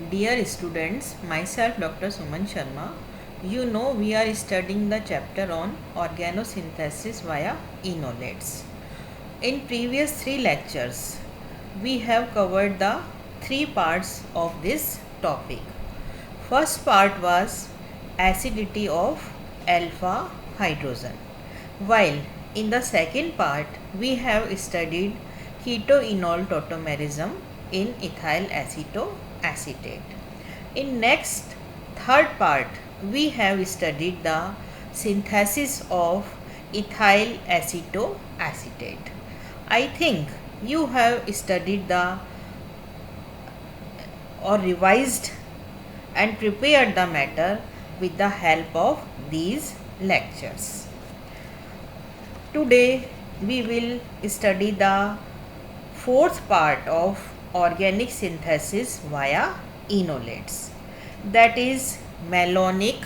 Dear students, myself Dr. Suman Sharma. You know we are studying the chapter on organosynthesis via enolates. In previous 3 lectures, we have covered the 3 parts of this topic. First part was acidity of alpha hydrogen, while in the second part we have studied ketoenol tautomerism in ethyl acetoacetate. In next third part we have studied the synthesis of ethyl acetoacetate. I think you have studied the or revised and prepared the matter with the help of these lectures. Today we will study the fourth part of organic synthesis via enolates, that is malonic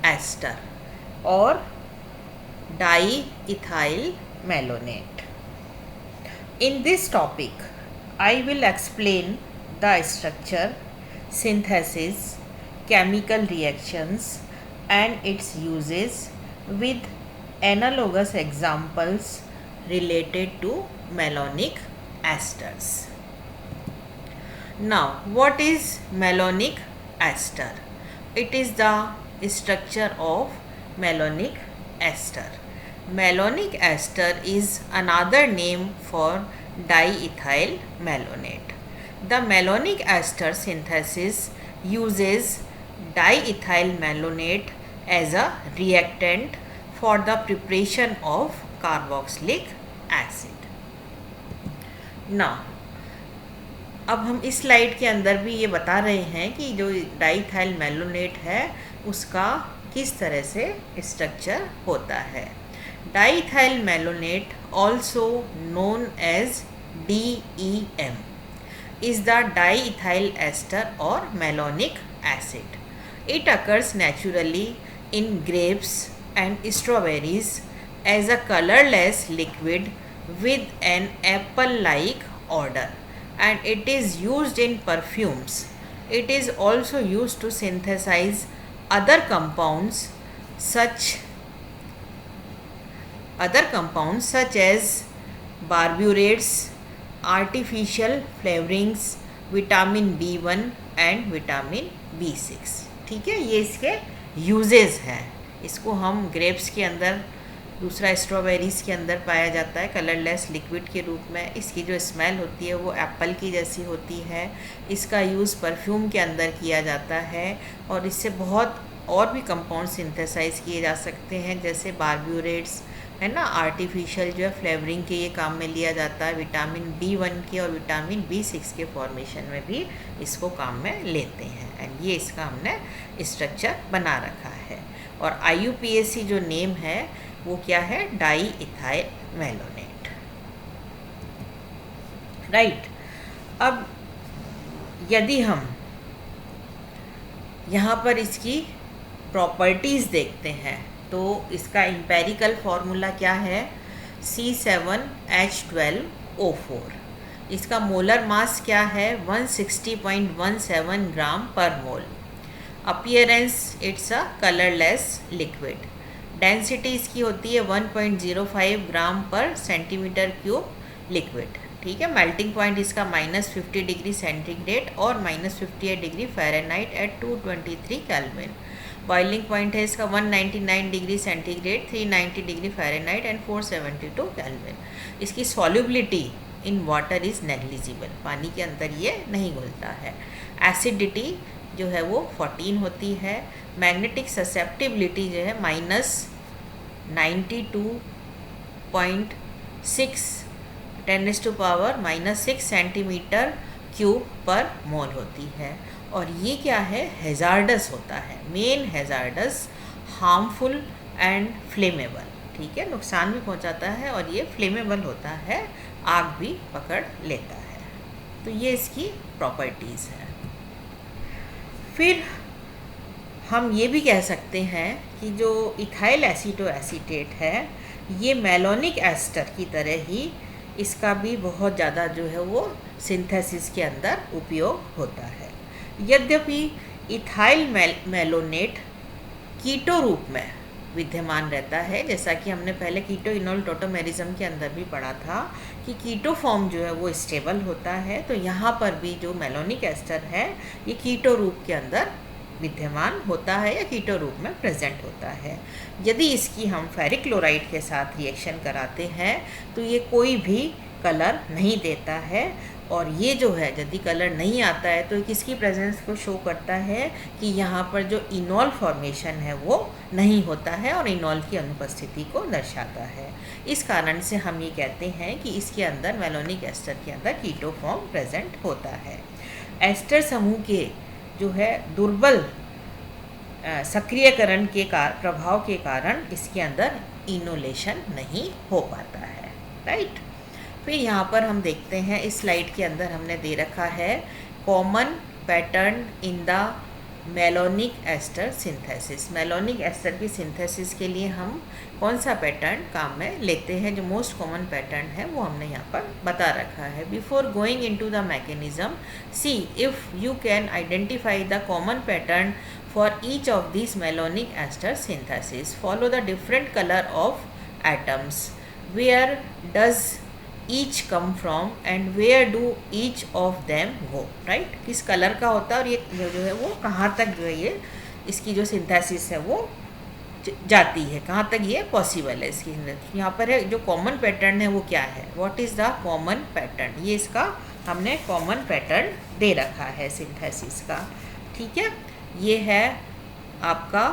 ester or diethyl malonate. In this topic I will explain the structure, synthesis, chemical reactions and its uses with analogous examples related to malonic esters. Now, what is malonic ester? It is the structure of malonic ester. Malonic ester is another name for diethyl malonate. The malonic ester synthesis uses diethyl malonate as a reactant for the preparation of carboxylic acid. Now, अब हम इस slide के अंदर भी ये बता रहे हैं कि जो डाइथाइल मैलोनेट है उसका किस तरह से स्ट्रक्चर होता है. Diethyl malonate also known as DEM is the diethyl ester or malonic acid. It occurs naturally in grapes and strawberries as a colorless liquid with an apple-like odor, and it is used in perfumes. It is also used to synthesize other compounds such as barburates, artificial flavorings, vitamin B1 and vitamin B6. ठीक है, ये इसके uses हैं. इसको हम grapes के अंदर, दूसरा स्ट्रॉबेरीज़ के अंदर पाया जाता है कलरलेस लिक्विड के रूप में. इसकी जो स्मेल होती है वो एप्पल की जैसी होती है. इसका यूज़ परफ्यूम के अंदर किया जाता है और इससे बहुत और भी कंपाउंड सिंथेसाइज किए जा सकते हैं, जैसे बार्ब्यूरेट्स है ना, आर्टिफिशियल जो है फ्लेवरिंग के ये काम में लिया जाता है. विटामिन B1 के और विटामिन B6 के फॉर्मेशन में भी इसको काम में लेते हैं. एंड ये इसका हमने स्ट्रक्चर बना रखा है. और IUPAC जो नेम है वो क्या है, डाइइथाइल मैलोनेट. राइट. अब यदि हम यहाँ पर इसकी प्रॉपर्टीज़ देखते हैं तो इसका एम्पेरिकल फार्मूला क्या है, C7H12O4. इसका मोलर मास क्या है, 160.17 gram per mole. Appearance, it's a colourless liquid. Density इसकी होती है 1.05 ग्राम पर सेंटीमीटर क्यूब लिक्विड. ठीक है. मेल्टिंग पॉइंट इसका -50 डिग्री सेंटीग्रेड और -58 degree Fahrenheit at 223 kelvin. Boiling point है इसका 199 degree centigrade, 390 degree Fahrenheit and 472 kelvin. इसकी solubility in water is negligible. पानी के अंदर ये नहीं घुलता है. एसिडिटी जो है वो 14 होती है. मैग्नेटिक ससेप्टिबिलिटी जो है -92.6 10⁻⁻6 सेंटीमीटर क्यूब पर मोल होती है. और ये क्या है, हैज़ार्डस होता है. Main hazardous, harmful and flammable. ठीक है, नुकसान भी पहुंचाता है और ये फ्लेमेबल होता है, आग भी पकड़ लेता है. तो ये इसकी प्रॉपर्टीज़ है. फिर हम ये भी कह सकते हैं कि जो इथाइल एसीटोएसीटेट है ये मेलोनिक एस्टर की तरह ही इसका भी बहुत ज़्यादा जो है वो सिंथेसिस के अंदर उपयोग होता है. यद्यपि इथाइल मेलोनेट कीटो रूप में विद्यमान रहता है, जैसा कि हमने पहले कीटो इनोल टोटोमेरिज्म के अंदर भी पढ़ा था कि कीटो फॉर्म जो है वो स्टेबल होता है, तो यहाँ पर भी जो मेलोनिक एस्टर है ये कीटो रूप के अंदर विद्यमान होता है या कीटो रूप में प्रेजेंट होता है। यदि इसकी हम फेरिक क्लोराइड के साथ रिएक्शन कराते हैं तो ये कोई भी कलर नहीं देता है, और ये जो है यदि कलर नहीं आता है तो किसकी प्रेजेंस को शो करता है कि यहाँ पर जो इनॉल फॉर्मेशन है वो नहीं होता है और इनॉल की अनुपस्थिति को दर्शाता है। इस कारण से हम ये कहते हैं कि इसके अंदर मेलोनिक एस्टर के अंदर कीटो फॉर्म प्रेजेंट होता है। एस्टर समूह के जो है दुर्बल सक्रियकरण के प्रभाव के कारण इसके अंदर इनोलेशन नहीं हो पाता है, राइट। फिर यहाँ पर हम देखते हैं इस स्लाइड के अंदर हमने दे रखा है common pattern in the malonic ester synthesis. Malonic ester की सिंथेसिस के लिए हम कौन सा पैटर्न काम में लेते हैं, जो मोस्ट कॉमन पैटर्न है वो हमने यहाँ पर बता रखा है। Before going into the mechanism, see if you can identify the common pattern for each of this malonic ester synthesis. Follow the different colour of atoms, where does each come from and where do each of them go, right. किस colour का होता है और ये जो है वो कहाँ तक जो है ये इसकी जो सिंथेसिस है वो जाती है, कहाँ तक ये पॉसिबल है इसकी। यहाँ पर है जो कॉमन पैटर्न है वो क्या है, what is the common pattern, ये इसका हमने कॉमन पैटर्न दे रखा है सिंथेसिस का, ठीक है। ये है आपका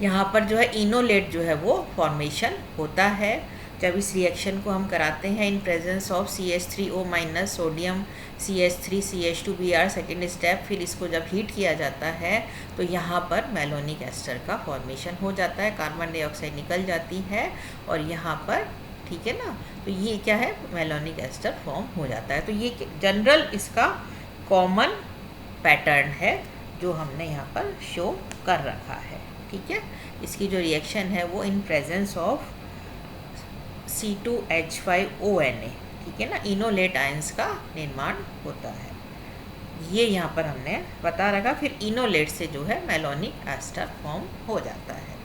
यहाँ पर जो है इनोलेट जो है वो फॉर्मेशन होता है जब इस रिएक्शन को हम कराते हैं in presence of CH3O minus sodium CH3CH2Br second step. फिर इसको जब हीट किया जाता है तो यहाँ पर मेलोनिक एस्टर का फॉर्मेशन हो जाता है, कार्बन डाइऑक्साइड निकल जाती है और यहाँ पर, ठीक है ना, तो ये क्या है मेलोनिक एस्टर फॉर्म हो जाता है। तो ये जनरल इसका कॉमन पैटर्न है जो हमने यहाँ पर शो कर रखा है, ठीक है। इसकी जो रिएक्शन है वो इन प्रेजेंस ऑफ C2H5ONa, ठीक है ना, इनोलेट आयंस का निर्माण होता है, ये यहाँ पर हमने बता रखा। फिर इनोलेट से जो है मेलोनिक एस्टर फॉर्म हो जाता है।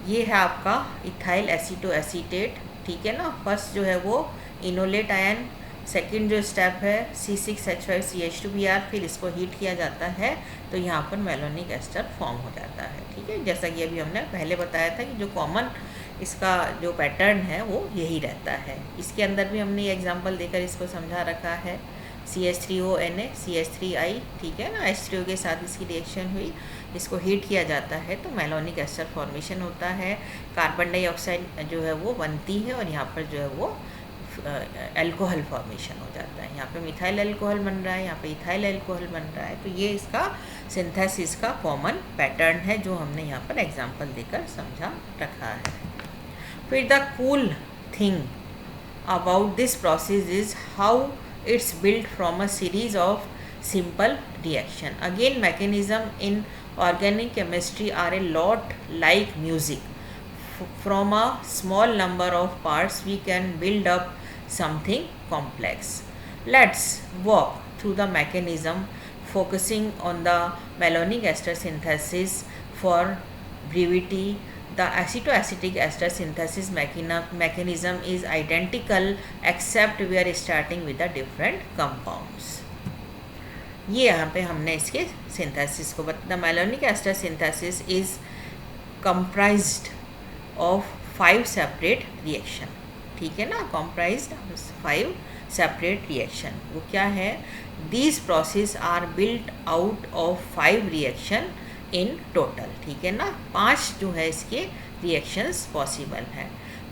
ये है आपका इथाइल एसीटोएसीटेट, ठीक है ना। फर्स्ट जो है वो इनोलेट आयन, सेकंड जो स्टेप है C6H5CH2Br, फिर इसको हीट किया जाता है तो यहाँ पर मेलोनिक एस्टर फॉर्म हो जाता है, ठीक है। जैसा कि अभी हमने पहले बताया था कि जो कॉमन इसका जो पैटर्न है वो यही रहता है। इसके अंदर भी हमने ये एग्जांपल देकर इसको समझा रखा है। CH3ONa CH3I, ठीक है ना, H3O के साथ इसकी रिएक्शन हुई, इसको हीट किया जाता है तो मेलोनिक एस्टर फॉर्मेशन होता है, कार्बन डाइऑक्साइड जो है वो बनती है और यहाँ पर जो है वो अल्कोहल फॉर्मेशन हो जाता है। यहाँ पे मिथाइल अल्कोहल बन रहा है, यहाँ पे इथाइल अल्कोहल बन रहा है। तो ये इसका सिंथेसिस का कॉमन पैटर्न है जो हमने यहाँ पर एग्जांपल देकर समझा रखा है। फिर the cool thing about this process is how it's built from a series of simple reaction. Again, mechanism in organic chemistry are a lot like music. From a small number of parts we can build up something complex. Let's walk through the mechanism focusing on the malonic ester synthesis for brevity. The acetoacetic ester synthesis mechanism is identical except we are starting with the different compounds. ये यहाँ पे हमने इसके synthesis को बता। The malonic ester synthesis is comprised of 5 separate reaction, ठीक है ना, comprised 5 separate reaction। वो क्या है, these process are built out of 5 reaction in total, ठीक है ना, 5 जो है इसके रिएक्शंस पॉसिबल हैं।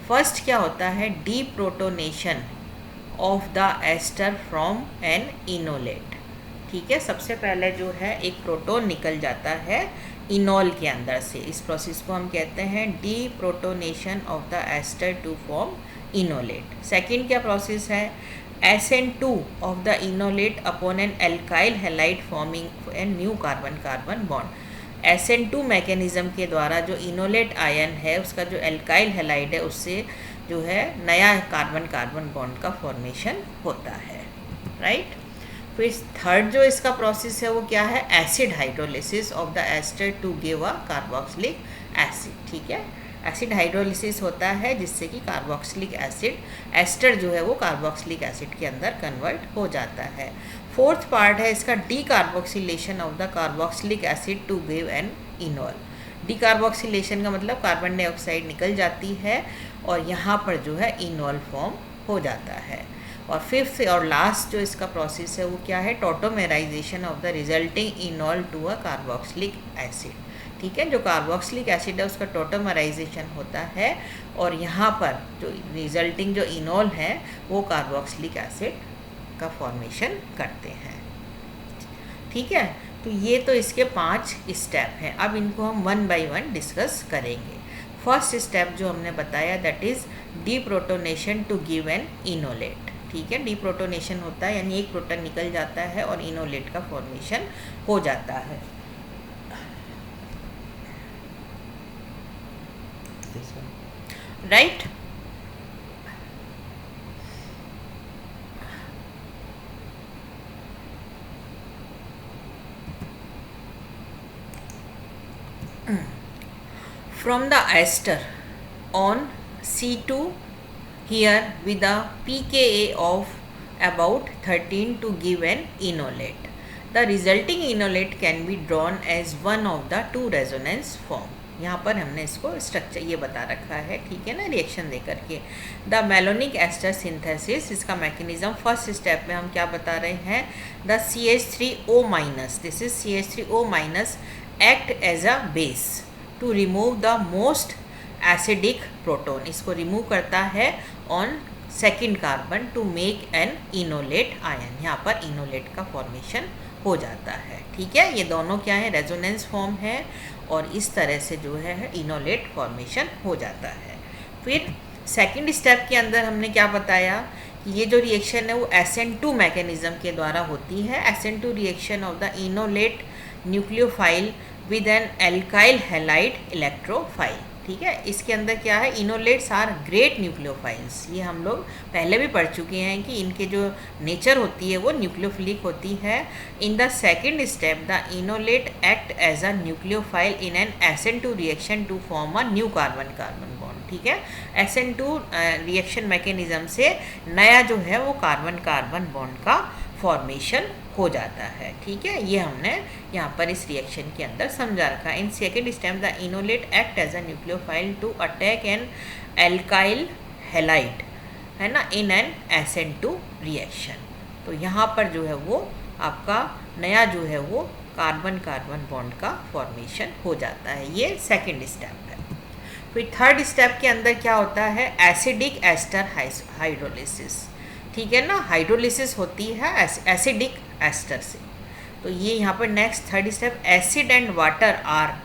फर्स्ट क्या होता है, deprotonation of the ester from an enolate, ठीक है। सबसे पहले जो है एक प्रोटोन निकल जाता है इनोल के अंदर से, इस प्रोसेस को हम कहते हैं deprotonation of the ester to form enolate. Second क्या प्रोसेस है, SN2 of the enolate upon an alkyl halide forming a new carbon bond. SN2 mechanism के द्वारा जो इनोलेट आयन है उसका जो एल्काइल हैलाइड है उससे जो है नया कार्बन बॉन्ड का फॉर्मेशन होता है, राइट। फिर थर्ड जो इसका प्रोसेस है वो क्या है, acid hydrolysis of the ester to give a carboxylic acid. ठीक है, एसिड हाइड्रोलिसिस होता है जिससे कि कार्बोक्सिलिक एसिड एस्टर जो है वो कार्बोक्सिलिक एसिड के अंदर कन्वर्ट हो जाता है। फोर्थ पार्ट है इसका decarboxylation of the carboxylic acid to give an enol. Decarboxylation का मतलब कार्बन डाइऑक्साइड निकल जाती है और यहाँ पर जो है इनॉल फॉर्म हो जाता है। और फिफ्थ और लास्ट जो इसका प्रोसेस है वो क्या है, tautomerization of the resulting enol to a carboxylic acid. ठीक है, जो कार्बोक्सिलिक एसिड है उसका टॉटोमेराइजेशन होता है और यहाँ पर जो रिजल्टिंग जो इनॉल है वो कार्बोक्सिलिक एसिड का फॉर्मेशन करते हैं। ठीक है, तो ये तो इसके 5 स्टेप हैं। अब इनको हम 1 बाय 1 डिस्कस करेंगे। फर्स्ट स्टेप जो हमने बताया that is deprotonation to give an enolate. ठीक है, डीप्रोटोनेशन होता है यानी एक प्रोटॉन निकल जाता है और इनोलेट का फॉर्मेशन हो जाता है। Right, from the ester on C2 here with a pKa of about 13 to give an enolate. The resulting enolate can be drawn as one of the two resonance form. यहाँ पर हमने इसको structure ये बता रखा है, ठीक है ना, रिएक्शन दे करके। द मेलोनिक एस्टर सिंथेसिस, इसका मैकेनिज्म फर्स्ट स्टेप में हम क्या बता रहे हैं, the CH3O minus, this is CH3O minus act as a base to remove the most acidic proton, इसको रिमूव करता है on second carbon to make an enolate ion. यहाँ पर इनोलेट का फॉर्मेशन हो जाता है। ठीक है, ये दोनों क्या है, रेजोनेंस फॉर्म है और इस तरह से जो है इनोलेट फॉर्मेशन हो जाता है। फिर सेकंड स्टेप के अंदर हमने क्या बताया कि ये जो रिएक्शन है वो SN2 मैकेनिज्म के द्वारा होती है। SN2 reaction of the enolate nucleophile with an alkyl halide electrophile. ठीक है, इसके अंदर क्या है, इनोलेट्स आर ग्रेट न्यूक्लियोफाइल्स, ये हम लोग पहले भी पढ़ चुके हैं कि इनके जो नेचर होती है वो न्यूक्लियोफिलिक होती है। In the second step the enolate act as a nucleophile in an SN2 reaction to form a new carbon carbon bond. ठीक है, SN2 रिएक्शन मैकेनिज्म से नया जो है वो कार्बन कार्बन बॉन्ड का फॉर्मेशन हो जाता है। ठीक है, ये हमने यहाँ पर इस रिएक्शन के अंदर समझा रखा है। In second step the enolate act as a nucleophile to attack an alkyl halide, है ना, इन एन SN2 रिएक्शन। तो यहाँ पर जो है वो आपका नया जो है वो कार्बन कार्बन बॉन्ड का फॉर्मेशन हो जाता है। ये सेकेंड स्टेप है। फिर थर्ड स्टेप के अंदर क्या होता है, एसिडिक एस्टर हाइड्रोलिसिस। ठीक है ना, हाइड्रोलिसिस होती है एसिडिक एस्टर से। तो ये यहाँ पर next third step, acid and water are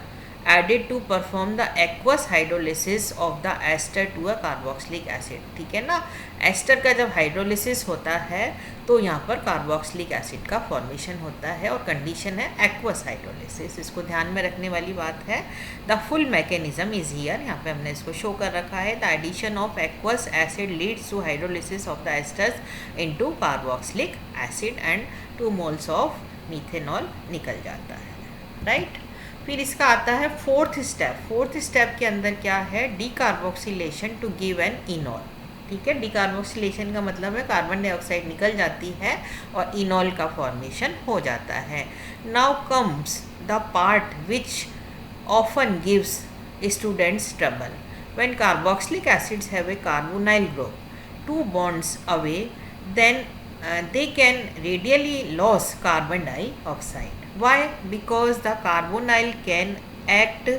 added to perform the aqueous hydrolysis of the ester to a carboxylic acid. ठीक है ना, एस्टर का जब हाइड्रोलिसिस होता है तो यहाँ पर कार्बोक्सिलिक एसिड का फॉर्मेशन होता है और कंडीशन है एक्वस हाइड्रोलिसिस। इसको ध्यान में रखने वाली बात है। The full mechanism is here, यहाँ पे हमने इसको शो कर रखा है। The addition of aqueous acid leads to hydrolysis of the esters into carboxylic acid and 2 moles of methanol निकल जाता है। राइट, फिर इसका आता है फोर्थ स्टेप। फोर्थ स्टेप के अंदर क्या है, decarboxylation to give an enol. ठीक है, डीकार्बोक्सिलेशन का मतलब है कार्बन डाइऑक्साइड निकल जाती है और इनॉल का फॉर्मेशन हो जाता है। Now comes the part which often gives students trouble. When carboxylic acids have a carbonyl group 2 bonds away, then they can radially lose carbon dioxide. Why? Because the carbonyl can act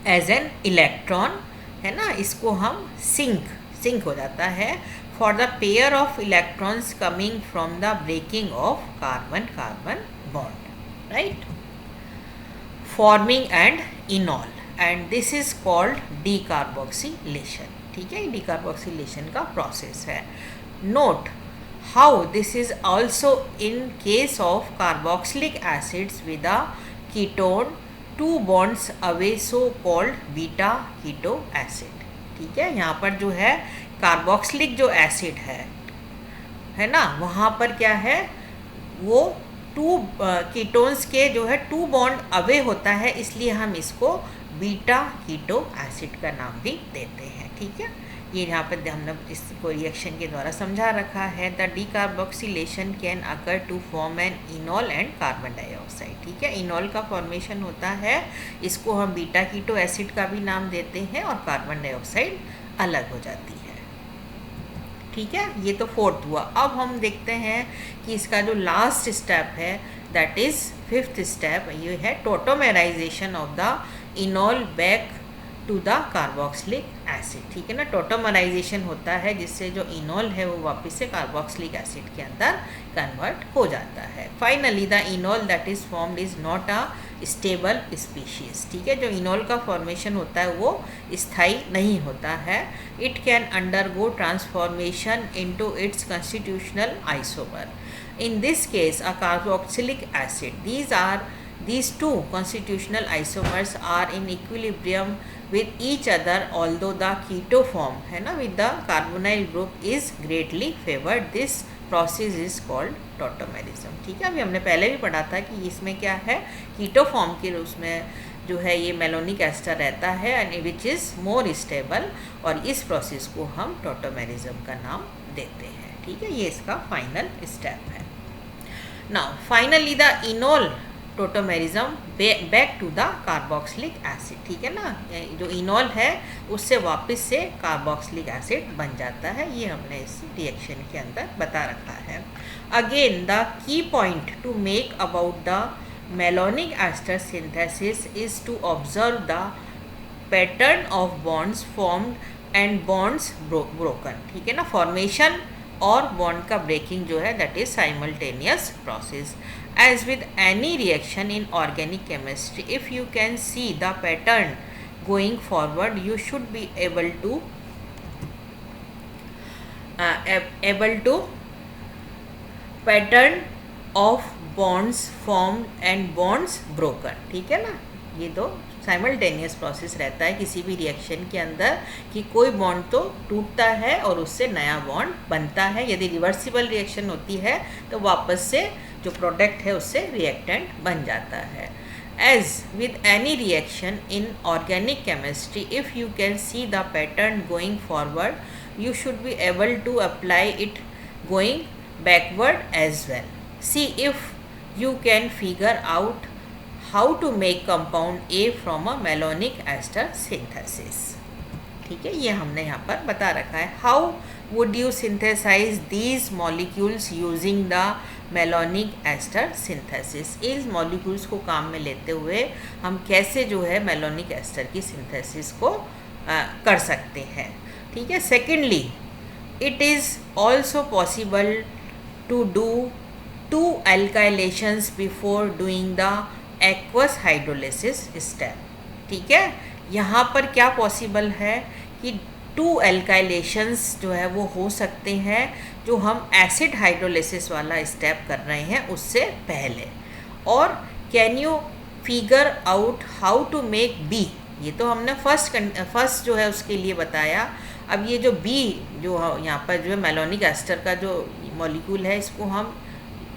as an electron, है ना, इसको हम sink हो जाता है for the pair of electrons coming from the breaking of carbon carbon bond, right, forming an enol, and this is called decarboxylation. ठीक है, decarboxylation का प्रोसेस है। Note how this is also in case of carboxylic acids with a ketone 2 bonds away, so called beta keto acid. ठीक है, यहाँ पर जो है कार्बोक्सिलिक जो एसिड है है ना, वहाँ पर क्या है, वो टू कीटोन्स के जो है 2 बॉन्ड अवे होता है, इसलिए हम इसको बीटा कीटो एसिड का नाम भी देते हैं। ठीक है, ये यहाँ पर हमने इसको रिएक्शन के द्वारा समझा रखा है। The decarboxylation can occur to form an enol and carbon dioxide. ठीक है, इनॉल का फॉर्मेशन होता है, इसको हम बीटा कीटो एसिड का भी नाम देते हैं, और कार्बन डाइऑक्साइड अलग हो जाती है। ठीक है, ये तो 4th हुआ। अब हम देखते हैं कि इसका जो लास्ट स्टेप है, दैट इज़ 5th स्टेप, ये है tautomerization of the enol back to the carboxylic acid. ठीक है ना, टोटोमराइजेशन होता है जिससे जो इनॉल है वो वापस से कार्बोक्सिलिक एसिड के अंदर कन्वर्ट हो जाता है। Finally the इनॉल that is formed is not a stable species. ठीक है, जो इनॉल का फॉर्मेशन होता है वो स्थायी नहीं होता है। It can undergo transformation into its constitutional isomer. In this case a carboxylic acid, these two constitutional isomers are in equilibrium with each other, although the keto form है ना with the carbonyl group is greatly favored. This process is called tautomerism। ठीक है, अभी हमने पहले भी पढ़ा था कि इसमें क्या है, कीटो फॉर्म के उसमें जो है ये मेलोनिक एस्टर रहता है and which is more stable, और इस प्रोसेस को हम टोटोमेरिज्म का नाम देते हैं। ठीक है, ये इसका फाइनल स्टेप है। Now finally the enol tautomerism back to the carboxylic acid. ठीक है ना, जो इनॉल है उससे वापस से कार्बोक्सिलिक एसिड बन जाता है, ये हमने इस रिएक्शन के अंदर बता रखा है। Again the key point to make about the malonic ester synthesis is to observe the pattern of bonds formed and bonds broken. ठीक है ना, फॉर्मेशन और बॉन्ड का ब्रेकिंग जो है that is simultaneous process. As with any reaction in organic chemistry, if you can see the pattern going forward, you should be able to pattern of bonds formed and bonds broken। ठीक है ना, ये दो simultaneous process रहता है किसी भी reaction के अंदर, कि कोई बॉन्ड तो टूटता है और उससे नया बॉन्ड बनता है। यदि रिवर्सिबल रिएक्शन होती है तो वापस से जो प्रोडक्ट है उससे रिएक्टेंट बन जाता है। As with any reaction in organic chemistry, if you can see the pattern going forward, you should be able to apply it going backward as well. See if you can figure out how to make compound A from a malonic ester synthesis। ठीक है, ये हमने यहाँ पर बता रखा है। How would you synthesize these molecules using the malonic ester synthesis? इस मॉलिक्यूल्स को काम में लेते हुए हम कैसे जो है मेलोनिक एस्टर की सिंथेसिस को कर सकते हैं। ठीक है, secondly it is also possible to do 2 alkylations before doing the aqueous hydrolysis step. ठीक है, यहाँ पर क्या पॉसिबल है कि 2 alkylations जो है वो हो सकते हैं जो हम एसिड हाइड्रोलिसिस वाला स्टेप कर रहे हैं उससे पहले। और can you figure out how to make B, ये तो हमने फर्स्ट जो है उसके लिए बताया। अब ये जो बी जो यहाँ पर जो है मेलोनिक एस्टर का जो मॉलिक्यूल है, इसको हम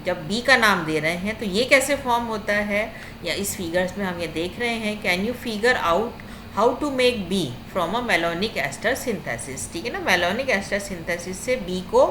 जब बी का नाम दे रहे हैं तो ये कैसे फॉर्म होता है, या इस फिगर्स में हम ये देख रहे हैं। Can you figure out how to make B from a malonic ester synthesis. ठीक है ना, मेलोनिक एस्टर सिंथेसिस से बी को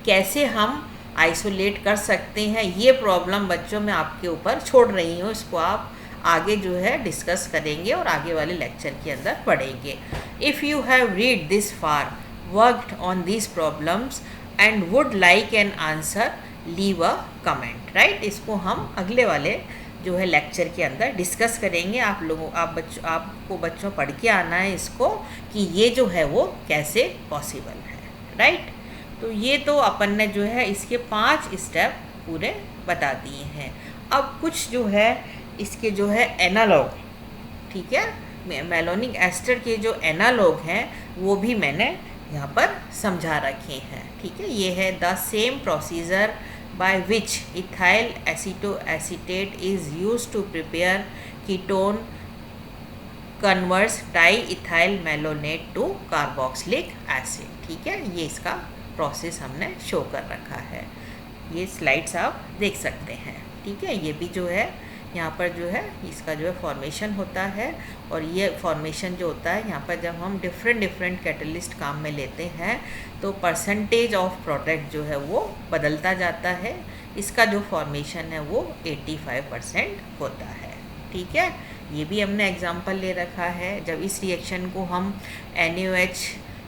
कैसे हम आइसोलेट कर सकते हैं, ये प्रॉब्लम बच्चों में आपके ऊपर छोड़ रही हूँ। इसको आप आगे जो है डिस्कस करेंगे और आगे वाले लेक्चर के अंदर पढ़ेंगे। If you have read this far, worked on this problems and would like an answer, leave a comment. Right, इसको हम अगले वाले जो है लेक्चर के अंदर डिस्कस करेंगे। आपको बच्चों पढ़ के आना है इसको कि ये जो है वो कैसे पॉसिबल है। राइट, तो ये तो अपन ने जो है इसके 5 स्टेप पूरे बता दिए हैं। अब कुछ जो है इसके जो है एनालॉग, ठीक है, मेलोनिक एस्टर के जो एनालॉग हैं वो भी मैंने यहाँ पर समझा रखे हैं। ठीक है, ये है the same procedure by which ethyl acetoacetate is used to prepare ketone converts diethyl malonate to carboxylic acid। ठीक है, ये इसका प्रोसेस हमने शो कर रखा है। ये स्लाइड्स आप देख सकते हैं, ठीक है। ये भी जो है यहाँ पर जो है इसका जो है फॉर्मेशन होता है, और ये फॉर्मेशन जो होता है यहाँ पर जब हम डिफरेंट कैटलिस्ट काम में लेते हैं तो परसेंटेज ऑफ प्रोडक्ट जो है वो बदलता जाता है। इसका जो फॉर्मेशन है वो 85% होता है, ठीक है। ये भी हमने एग्जांपल ले रखा है। जब इस रिएक्शन को हम NaOH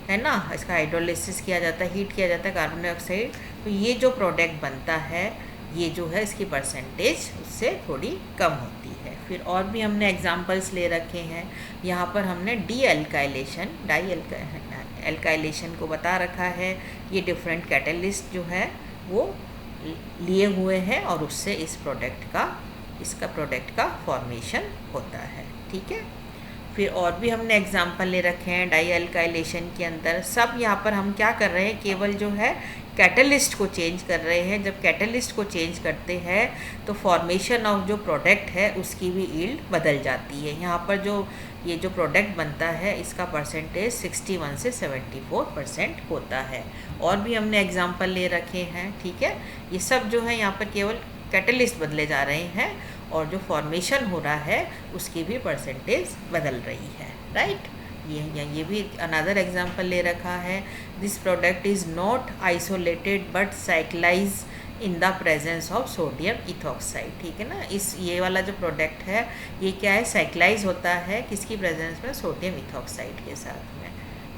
है ना, इसका हाइड्रोलिसिस किया जाता है, हीट किया जाता है कार्बन डाइऑक्साइड, तो ये जो प्रोडक्ट बनता है ये जो है इसकी परसेंटेज उससे थोड़ी कम होती है। फिर और भी हमने एग्जांपल्स ले रखे हैं। यहाँ पर हमने डी एल्काइलेशन को बता रखा है। ये डिफरेंट कैटलिस्ट जो है वो लिए हुए हैं और उससे इसका प्रोडक्ट का फॉर्मेशन होता है, ठीक है। फिर और भी हमने एग्जांपल ले रखे हैं डाई एल्काइलेशन के अंदर। सब यहाँ पर हम क्या कर रहे हैं, केवल जो है कैटलिस्ट को चेंज कर रहे हैं। जब कैटलिस्ट को चेंज करते हैं तो फॉर्मेशन ऑफ जो प्रोडक्ट है उसकी भी यील्ड बदल जाती है। यहाँ पर ये जो प्रोडक्ट बनता है इसका परसेंटेज 61 से 74% होता है। और भी हमने एग्जांपल ले रखे हैं, ठीक है। ये सब जो है यहाँ पर केवल कैटलिस्ट बदले जा रहे हैं और जो फॉर्मेशन हो रहा है उसकी भी परसेंटेज बदल रही है, राइट। ये भी अनदर एग्जांपल ले रखा है। This product is not isolated but cyclize in the presence of sodium ethoxide, ठीक है ना। ये वाला जो प्रोडक्ट है ये क्या है, साइक्लाइज होता है किसकी प्रेजेंस में, सोडियम इथॉक्साइड के साथ में,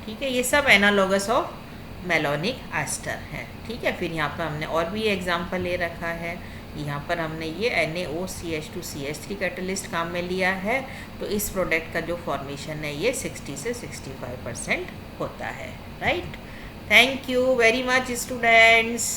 ठीक है। ये सब एनालॉगस ऑफ मेलोनिक एस्टर है, ठीक है। फिर यहाँ पर हमने और भी एग्जांपल ले रखा है। यहाँ पर हमने ये NaOCH2CH3 कैटलिस्ट काम में लिया है, तो इस प्रोडक्ट का जो फॉर्मेशन है ये 60 से 65% होता है, right. Thank you very much students.